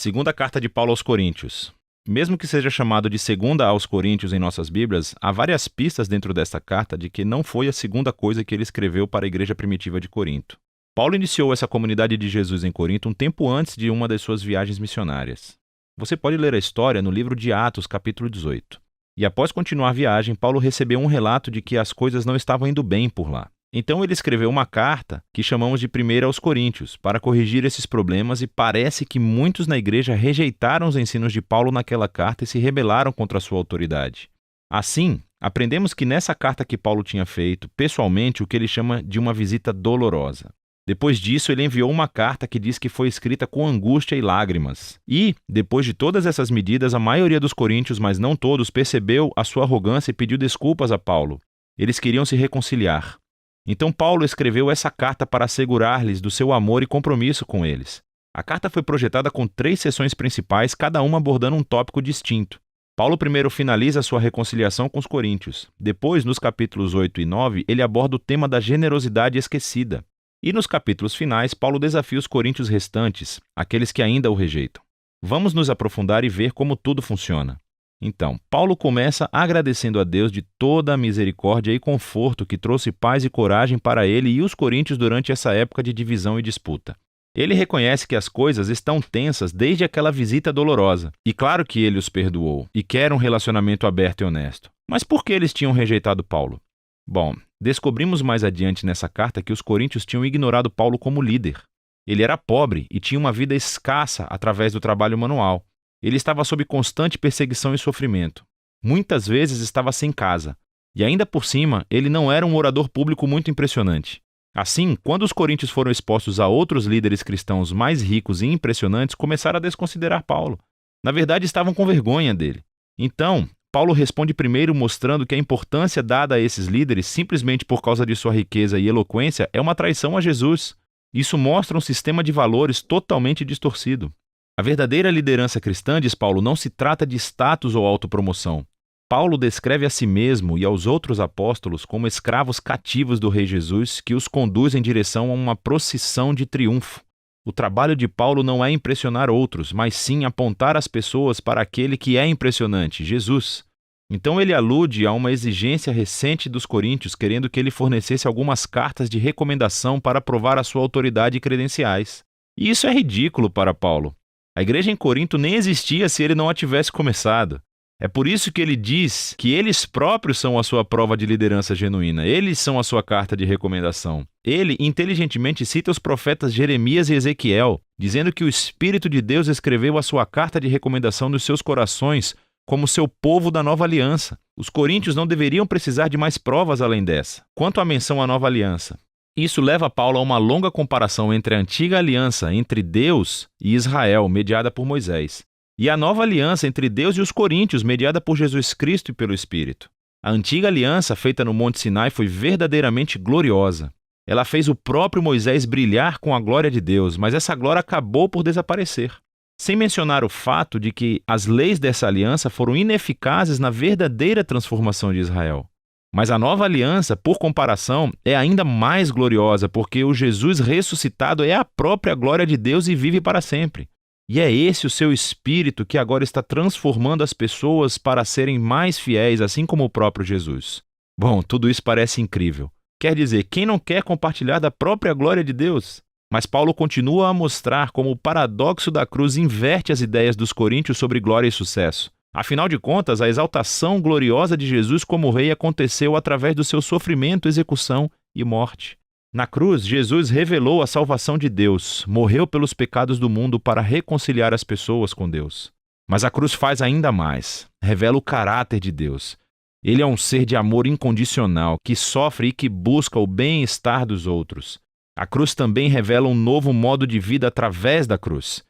Segunda carta de Paulo aos Coríntios. Mesmo que seja chamado de segunda aos Coríntios em nossas Bíblias, há várias pistas dentro desta carta de que não foi a segunda coisa que ele escreveu para a igreja primitiva de Corinto. Paulo iniciou essa comunidade de Jesus em Corinto um tempo antes de uma das suas viagens missionárias. Você pode ler a história no livro de Atos, capítulo 18. E após continuar a viagem, Paulo recebeu um relato de que as coisas não estavam indo bem por lá. Então ele escreveu uma carta que chamamos de Primeira aos Coríntios, para corrigir esses problemas, e parece que muitos na igreja rejeitaram os ensinos de Paulo naquela carta e se rebelaram contra a sua autoridade. Assim, aprendemos que nessa carta que Paulo tinha feito, pessoalmente, o que ele chama de uma visita dolorosa. Depois disso, ele enviou uma carta que diz que foi escrita com angústia e lágrimas. E, depois de todas essas medidas, a maioria dos coríntios, mas não todos, percebeu a sua arrogância e pediu desculpas a Paulo. Eles queriam se reconciliar. Então Paulo escreveu essa carta para assegurar-lhes do seu amor e compromisso com eles. A carta foi projetada com 3 seções principais, cada uma abordando um tópico distinto. Paulo primeiro finaliza sua reconciliação com os coríntios. Depois, nos capítulos 8 e 9, ele aborda o tema da generosidade esquecida. E nos capítulos finais, Paulo desafia os coríntios restantes, aqueles que ainda o rejeitam. Vamos nos aprofundar e ver como tudo funciona. Então, Paulo começa agradecendo a Deus de toda a misericórdia e conforto que trouxe paz e coragem para ele e os coríntios durante essa época de divisão e disputa. Ele reconhece que as coisas estão tensas desde aquela visita dolorosa, e claro que ele os perdoou, e quer um relacionamento aberto e honesto. Mas por que eles tinham rejeitado Paulo? Bom, descobrimos mais adiante nessa carta que os coríntios tinham ignorado Paulo como líder. Ele era pobre e tinha uma vida escassa através do trabalho manual. Ele estava sob constante perseguição e sofrimento. Muitas vezes estava sem casa. E ainda por cima, ele não era um orador público muito impressionante. Assim, quando os coríntios foram expostos a outros líderes cristãos mais ricos e impressionantes, começaram a desconsiderar Paulo. Na verdade, estavam com vergonha dele. Então, Paulo responde primeiro mostrando que a importância dada a esses líderes, simplesmente por causa de sua riqueza e eloquência, é uma traição a Jesus. Isso mostra um sistema de valores totalmente distorcido. A verdadeira liderança cristã, diz Paulo, não se trata de status ou autopromoção. Paulo descreve a si mesmo e aos outros apóstolos como escravos cativos do Rei Jesus que os conduz em direção a uma procissão de triunfo. O trabalho de Paulo não é impressionar outros, mas sim apontar as pessoas para aquele que é impressionante, Jesus. Então ele alude a uma exigência recente dos coríntios, querendo que ele fornecesse algumas cartas de recomendação para provar a sua autoridade e credenciais. E isso é ridículo para Paulo. A igreja em Corinto nem existia se ele não a tivesse começado. É por isso que ele diz que eles próprios são a sua prova de liderança genuína. Eles são a sua carta de recomendação. Ele inteligentemente cita os profetas Jeremias e Ezequiel, dizendo que o Espírito de Deus escreveu a sua carta de recomendação nos seus corações como seu povo da nova aliança. Os coríntios não deveriam precisar de mais provas além dessa. Quanto à menção à nova aliança, isso leva Paulo a uma longa comparação entre a antiga aliança entre Deus e Israel, mediada por Moisés, e a nova aliança entre Deus e os coríntios, mediada por Jesus Cristo e pelo Espírito. A antiga aliança, feita no Monte Sinai, foi verdadeiramente gloriosa. Ela fez o próprio Moisés brilhar com a glória de Deus, mas essa glória acabou por desaparecer. Sem mencionar o fato de que as leis dessa aliança foram ineficazes na verdadeira transformação de Israel. Mas a nova aliança, por comparação, é ainda mais gloriosa, porque o Jesus ressuscitado é a própria glória de Deus e vive para sempre. E é esse o seu Espírito que agora está transformando as pessoas para serem mais fiéis, assim como o próprio Jesus. Bom, tudo isso parece incrível. Quer dizer, quem não quer compartilhar da própria glória de Deus? Mas Paulo continua a mostrar como o paradoxo da cruz inverte as ideias dos coríntios sobre glória e sucesso. Afinal de contas, a exaltação gloriosa de Jesus como rei aconteceu através do seu sofrimento, execução e morte. Na cruz, Jesus revelou a salvação de Deus, morreu pelos pecados do mundo para reconciliar as pessoas com Deus. Mas a cruz faz ainda mais, revela o caráter de Deus. Ele é um ser de amor incondicional, que sofre e que busca o bem-estar dos outros. A cruz também revela um novo modo de vida através da cruz.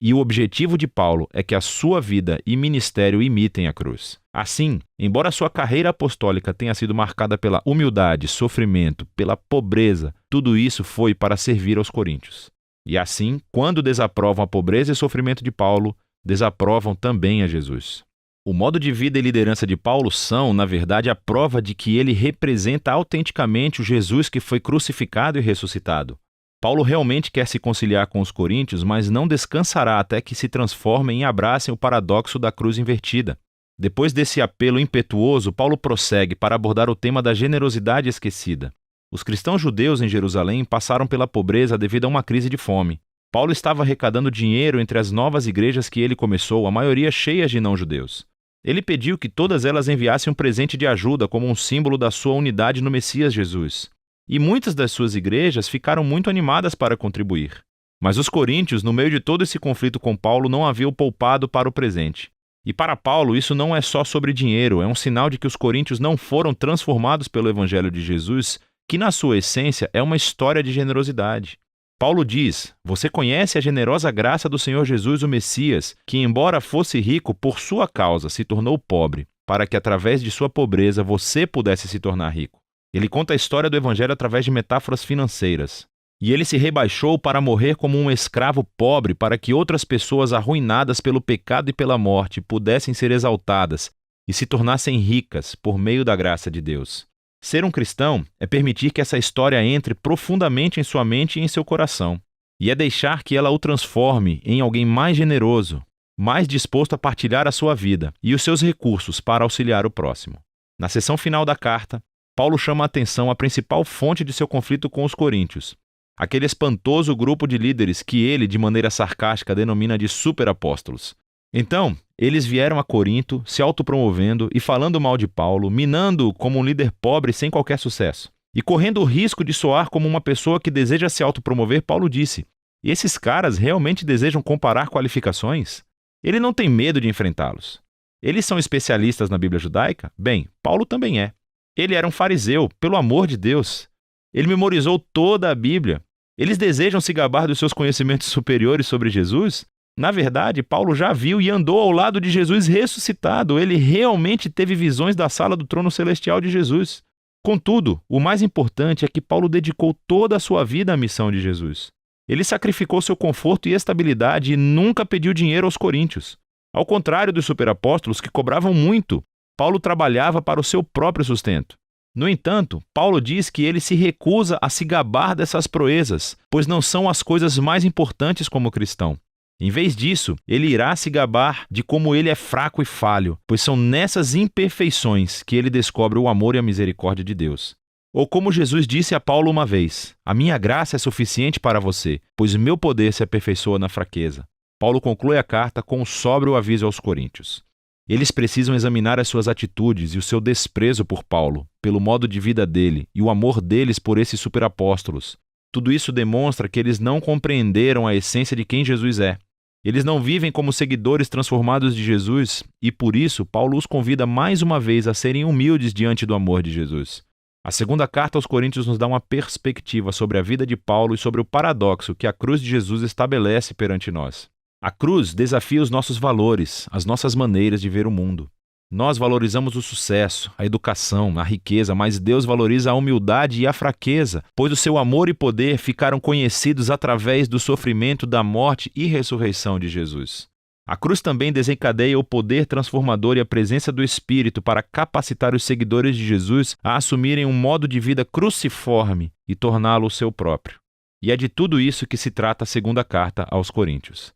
E o objetivo de Paulo é que a sua vida e ministério imitem a cruz. Assim, embora sua carreira apostólica tenha sido marcada pela humildade, sofrimento, pela pobreza, tudo isso foi para servir aos coríntios. E assim, quando desaprovam a pobreza e sofrimento de Paulo, desaprovam também a Jesus. O modo de vida e liderança de Paulo são, na verdade, a prova de que ele representa autenticamente o Jesus que foi crucificado e ressuscitado. Paulo realmente quer se conciliar com os coríntios, mas não descansará até que se transformem e abracem o paradoxo da cruz invertida. Depois desse apelo impetuoso, Paulo prossegue para abordar o tema da generosidade esquecida. Os cristãos judeus em Jerusalém passaram pela pobreza devido a uma crise de fome. Paulo estava arrecadando dinheiro entre as novas igrejas que ele começou, a maioria cheias de não-judeus. Ele pediu que todas elas enviassem um presente de ajuda como um símbolo da sua unidade no Messias Jesus. E muitas das suas igrejas ficaram muito animadas para contribuir. Mas os coríntios, no meio de todo esse conflito com Paulo, não haviam poupado para o presente. E para Paulo, isso não é só sobre dinheiro, é um sinal de que os coríntios não foram transformados pelo Evangelho de Jesus, que na sua essência é uma história de generosidade. Paulo diz: você conhece a generosa graça do Senhor Jesus, o Messias, que embora fosse rico, por sua causa se tornou pobre, para que através de sua pobreza você pudesse se tornar rico. Ele conta a história do Evangelho através de metáforas financeiras. E ele se rebaixou para morrer como um escravo pobre para que outras pessoas arruinadas pelo pecado e pela morte pudessem ser exaltadas e se tornassem ricas por meio da graça de Deus. Ser um cristão é permitir que essa história entre profundamente em sua mente e em seu coração. E é deixar que ela o transforme em alguém mais generoso, mais disposto a partilhar a sua vida e os seus recursos para auxiliar o próximo. Na seção final da carta, Paulo chama a atenção à principal fonte de seu conflito com os coríntios, aquele espantoso grupo de líderes que ele, de maneira sarcástica, denomina de superapóstolos. Então, eles vieram a Corinto, se autopromovendo e falando mal de Paulo, minando-o como um líder pobre sem qualquer sucesso. E correndo o risco de soar como uma pessoa que deseja se autopromover, Paulo disse: esses caras realmente desejam comparar qualificações? Ele não tem medo de enfrentá-los. Eles são especialistas na Bíblia judaica? Bem, Paulo também é. Ele era um fariseu, pelo amor de Deus. Ele memorizou toda a Bíblia. Eles desejam se gabar dos seus conhecimentos superiores sobre Jesus? Na verdade, Paulo já viu e andou ao lado de Jesus ressuscitado. Ele realmente teve visões da sala do trono celestial de Jesus. Contudo, o mais importante é que Paulo dedicou toda a sua vida à missão de Jesus. Ele sacrificou seu conforto e estabilidade e nunca pediu dinheiro aos coríntios. Ao contrário dos superapóstolos que cobravam muito, Paulo trabalhava para o seu próprio sustento. No entanto, Paulo diz que ele se recusa a se gabar dessas proezas, pois não são as coisas mais importantes como cristão. Em vez disso, ele irá se gabar de como ele é fraco e falho, pois são nessas imperfeições que ele descobre o amor e a misericórdia de Deus. Ou como Jesus disse a Paulo uma vez: a minha graça é suficiente para você, pois meu poder se aperfeiçoa na fraqueza. Paulo conclui a carta com um sóbrio aviso aos coríntios. Eles precisam examinar as suas atitudes e o seu desprezo por Paulo, pelo modo de vida dele e o amor deles por esses superapóstolos. Tudo isso demonstra que eles não compreenderam a essência de quem Jesus é. Eles não vivem como seguidores transformados de Jesus e, por isso, Paulo os convida mais uma vez a serem humildes diante do amor de Jesus. A segunda carta aos Coríntios nos dá uma perspectiva sobre a vida de Paulo e sobre o paradoxo que a cruz de Jesus estabelece perante nós. A cruz desafia os nossos valores, as nossas maneiras de ver o mundo. Nós valorizamos o sucesso, a educação, a riqueza, mas Deus valoriza a humildade e a fraqueza, pois o seu amor e poder ficaram conhecidos através do sofrimento, da morte e ressurreição de Jesus. A cruz também desencadeia o poder transformador e a presença do Espírito para capacitar os seguidores de Jesus a assumirem um modo de vida cruciforme e torná-lo o seu próprio. E é de tudo isso que se trata a segunda carta aos Coríntios.